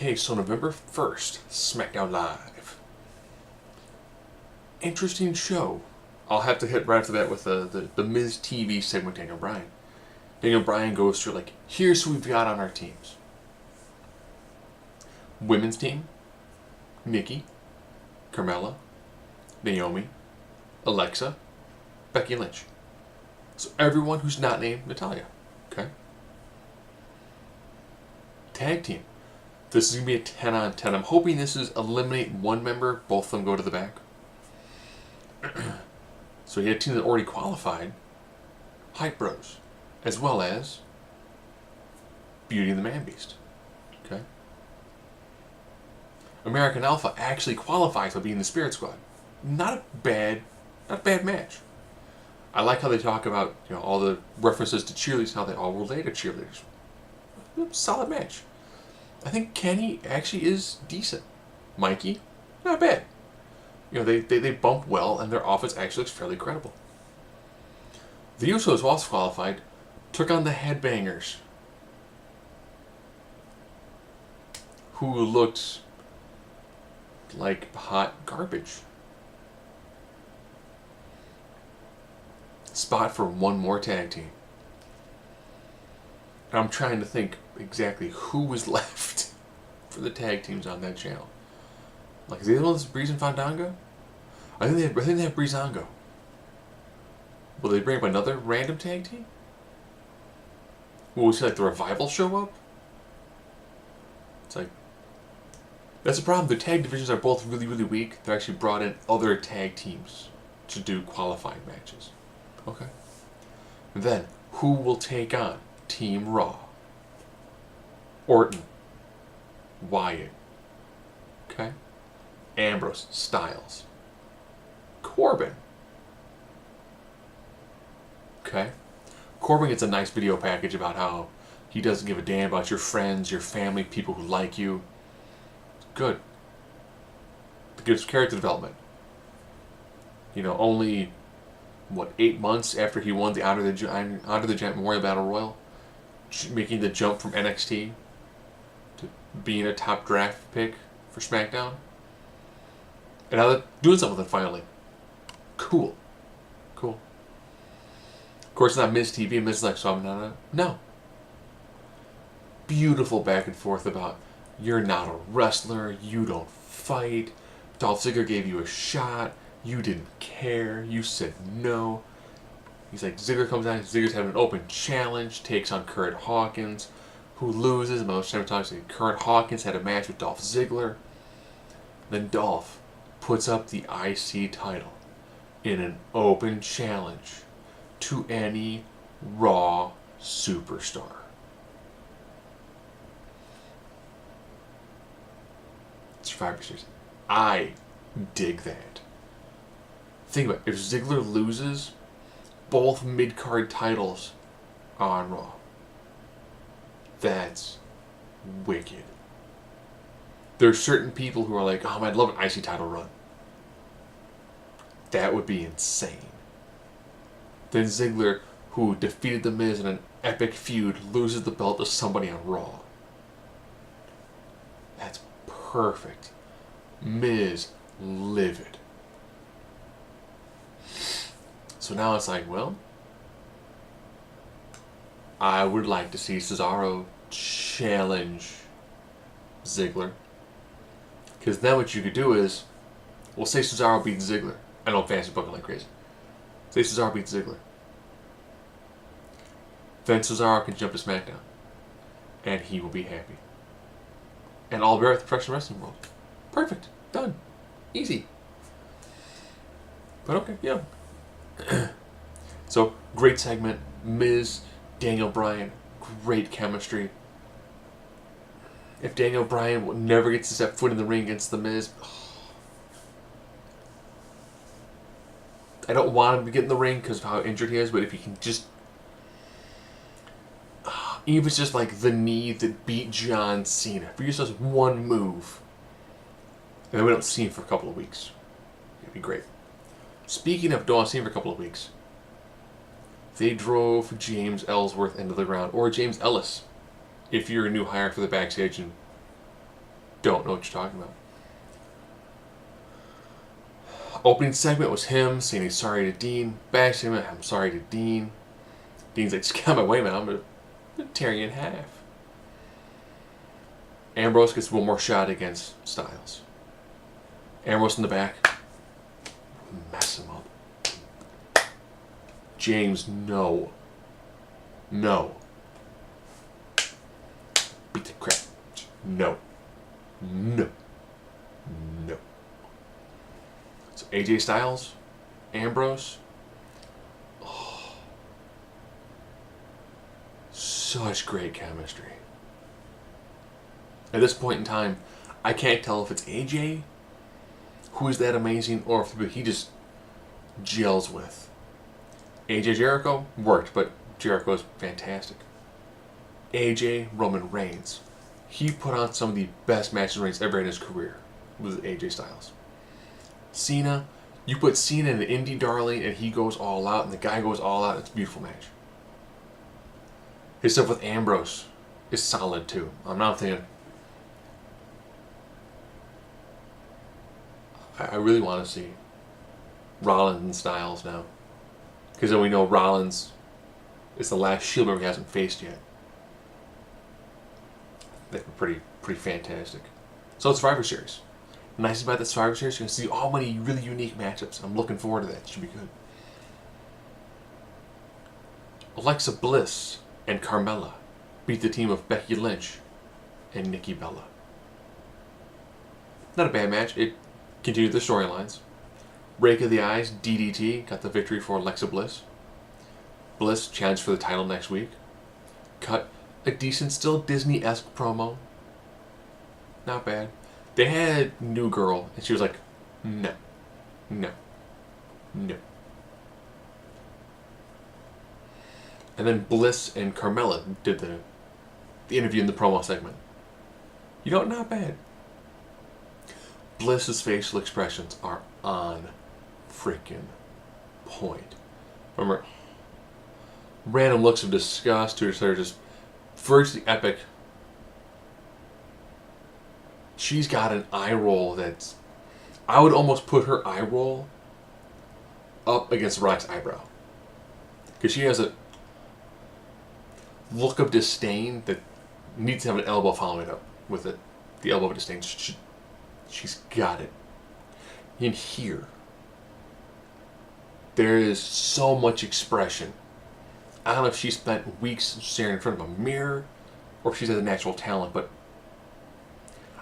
Okay, so November 1st, Smackdown Live. Interesting show. I'll have to hit right after that with the Miz TV segment, Daniel Bryan. Daniel Bryan goes through, like, here's who we've got on our teams. Women's team, Nikki, Carmella, Naomi, Alexa, Becky Lynch. So everyone who's not named Natalya. Okay? Tag team. This is going to be a 10 on 10. I'm hoping this is eliminate one member, both of them go to the back. So you had a team that already qualified, Hype Bros, as well as Beauty and the Man Beast. Okay? American Alpha actually qualifies by being the Spirit Squad. Not a bad match. I like how they talk about, you know, all the references to cheerleaders, how they all relate to cheerleaders. Solid match. I think Kenny actually is decent. Mikey, not bad. You know, they bump well, and their offense actually looks fairly credible. The Usos, also qualified, took on the Headbangers, who looked like hot garbage. Spot for one more tag team. And I'm trying to think exactly who was left for the tag teams on that channel. Like, is the other one Breeze and Fandango? I think they have Breezango. Will they bring up another random tag team? Will we see, like, the Revival show up? It's like, that's the problem. The tag divisions are both really, really weak. They actually brought in other tag teams to do qualifying matches. Okay. And then, who will take on Team Raw? Orton. Wyatt. Okay. Ambrose. Styles. Corbin. Okay. Corbin gets a nice video package about how he doesn't give a damn about your friends, your family, people who like you. Good. It gives character development. You know, only, 8 months after he won the Honor the Giant Memorial Battle Royal, making the jump from NXT to being a top draft pick for SmackDown. And now they're doing something with it finally. Cool. Of course, it's not Miz TV and Miz like, so I'm not a... No. Beautiful back and forth about, you're not a wrestler, you don't fight, Dolph Ziggler gave you a shot, you didn't care, you said no. He's like, Ziggler comes out, Ziggler's having an open challenge, takes on Kurt Hawkins, who loses. Most time talks like Kurt Hawkins had a match with Dolph Ziggler. Then Dolph puts up the IC title in an open challenge to any Raw superstar. Survivor Series. I dig that. Think about it. If Ziggler loses both mid-card titles on Raw, that's wicked. There's certain people who are like, oh, I'd love an IC title run. That would be insane. Then Ziggler, who defeated The Miz in an epic feud, loses the belt to somebody on Raw. That's perfect. Miz, livid. So now it's like, well, I would like to see Cesaro challenge Ziggler. Because then what you could do is, well, say Cesaro beats Ziggler. I know I'm fantasy booking like crazy. Say Cesaro beats Ziggler. Then Cesaro can jump to SmackDown. And he will be happy. And all bear at the professional wrestling world. Perfect. Done. Easy. But okay, yeah. So, great segment. Miz, Daniel Bryan, great chemistry. If Daniel Bryan never gets to step foot in the ring against The Miz, I don't want him to get in the ring because of how injured he is, but if he can just... even if it's just like the knee that beat John Cena. If he just does one move, and then we don't see him for a couple of weeks. It'd be great. Speaking of don't see him for a couple of weeks, they drove James Ellsworth into the ground, or James Ellis, if you're a new hire for the backstage and don't know what you're talking about. Opening segment was him saying he's sorry to Dean. Back segment, I'm sorry to Dean. Dean's like, just get out of my way, man. I'm going to tear you in half. Ambrose gets one more shot against Styles. Ambrose in the back. Mess him up. James, no. No. Beat the crap. No. No. No. So AJ Styles, Ambrose. Oh, such great chemistry. At this point in time, I can't tell if it's AJ who is that amazing or if he just gels with. AJ Jericho worked, but Jericho's fantastic. AJ Roman Reigns. He put on some of the best matches Reigns ever had in his career with AJ Styles. Cena, you put Cena in an indie darling and he goes all out and the guy goes all out. It's a beautiful match. His stuff with Ambrose is solid too. I'm not thinking. I really want to see Rollins and Styles now. Because then we know Rollins is the last Shield member he hasn't faced yet. They've been pretty fantastic. So it's Survivor Series. The nice about the Survivor Series, you're going to see all many really unique matchups. I'm looking forward to that. It should be good. Alexa Bliss and Carmella beat the team of Becky Lynch and Nikki Bella. Not a bad match. It continued the storylines. Rake of the Eyes, DDT, got the victory for Alexa Bliss. Bliss challenged for the title next week. Cut a decent, still Disney-esque promo. Not bad. They had New Girl, and she was like, no, no, no. And then Bliss and Carmella did the interview in the promo segment. You know, not bad. Bliss's facial expressions are on freaking point. Remember, random looks of disgust to her, just virtually epic. She's got an eye roll that's... I would almost put her eye roll up against Rock's eyebrow. Because she has a look of disdain that needs to have an elbow following it up with it. The elbow of disdain. She's got it. In here, there is so much expression. I don't know if she spent weeks staring in front of a mirror or if she's a natural talent, but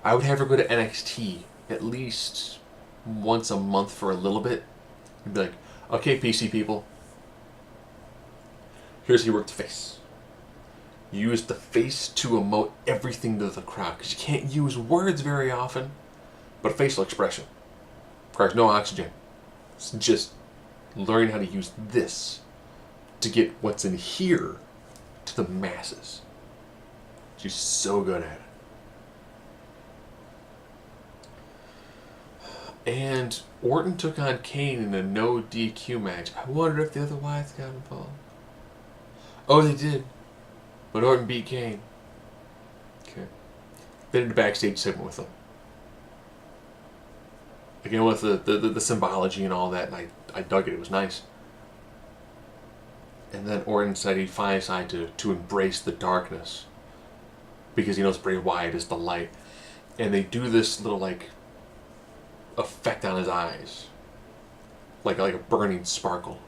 I would have her go to NXT at least once a month for a little bit and be like, okay, PC people, here's how you work the face. Use the face to emote everything to the crowd, because you can't use words very often, but facial expression requires no oxygen. It's just learning how to use this to get what's in here to the masses. She's so good at it. And Orton took on Kane in a no DQ match. I wonder if the other Wyatts got involved. Oh, they did. But Orton beat Kane. Okay. They did a backstage segment with him. Again, with the symbology and all that, and I dug it. It was nice. And then Orton said he finally decided to embrace the darkness because he knows Bray Wyatt is the light. And they do this little, like, effect on his eyes. Like a burning sparkle.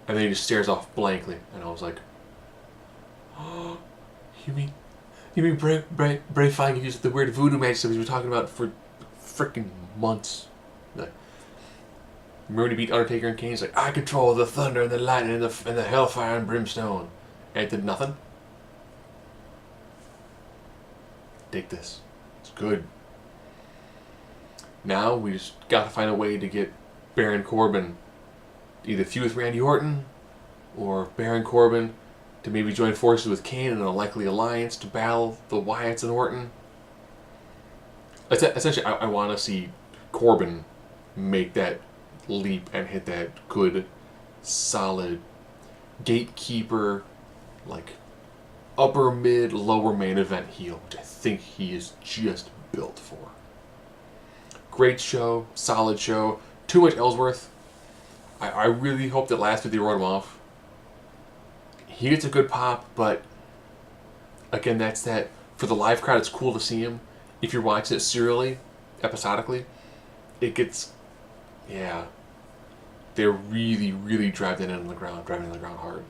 And then he just stares off blankly. And I was like, oh, you mean Bray finally used the weird voodoo magic that we were talking about for freaking months. Like, remember when he beat Undertaker and Kane? He's like, I control the thunder and the lightning and the hellfire and brimstone. And it did nothing. Dig this. It's good. Now we just gotta find a way to get Baron Corbin either feud with Randy Orton or Baron Corbin to maybe join forces with Kane in a likely alliance to battle the Wyatts and Orton. Essentially, I want to see Corbin make that leap and hit that good, solid gatekeeper, like upper, mid, lower main event heel, which I think he is just built for. Great show, solid show. Too much Ellsworth. I really hope that last week they wrote him off. He gets a good pop, but again, that's that. For the live crowd, it's cool to see him. If you're watching it serially, episodically, it gets, yeah. They're really, really driving it on the ground hard.